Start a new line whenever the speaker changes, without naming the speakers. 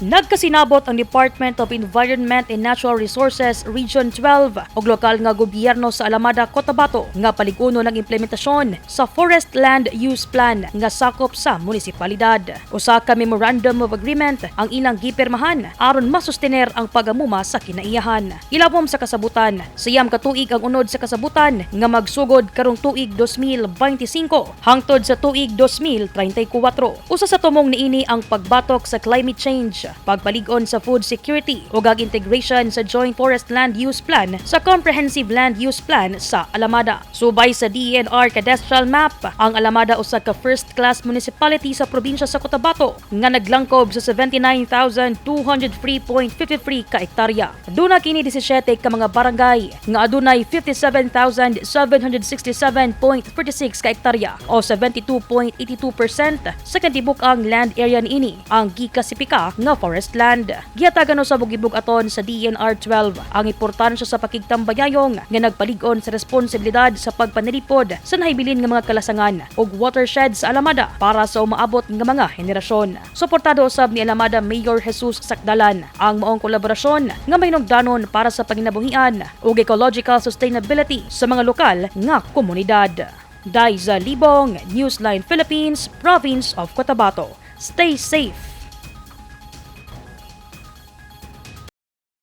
Nagkasinabot ang Department of Environment and Natural Resources Region 12 ug lokal nga gobyerno sa Alamada, Cotabato nga paliguno ng implementasyon sa Forest Land Use Plan nga sakop sa munisipalidad. Usa ka Memorandum of Agreement ang ilang gipirmahan aron masustener ang pagamuma sa kinaiyahan. Ilabom sa kasabutan, siyam ka tuig ang unod sa kasabutan nga magsugod karong tuig 2025 hangtod sa tuig 2034. Usa sa tumong niini ang pagbatok sa climate change, pagpaligon sa food security ug ang integration sa Joint Forest Land Use Plan sa Comprehensive Land Use Plan sa Alamada. Subay sa DENR Cadastral Map, ang Alamada usa ka first-class municipality sa probinsya sa Cotabato nga naglangkob sa 79,203.53 ka hektarya. Aduna kini 17 ka mga barangay nga adunay 57,767.46 ka hektarya o 72.82% sa kadibuk-ang land area niini ang giklasipika nga forest land. Gihatagan sa bugibug-aton sa DENR-12 ang importansya sa pakigtambayayong nga nagpaligon sa responsibilidad sa pagpanalipod sa nahibilin nga mga kalasangan ug watershed sa Alamada para sa umaabot nga mga henerasyon. Suportado usab ni Alamada Mayor Jesus Sakdalan ang maong kolaborasyon nga mahinungdanon para sa panginabuhian ug ecological sustainability sa mga lokal nga komunidad. Daiza Libong, Newsline Philippines, Province of Cotabato. Stay safe.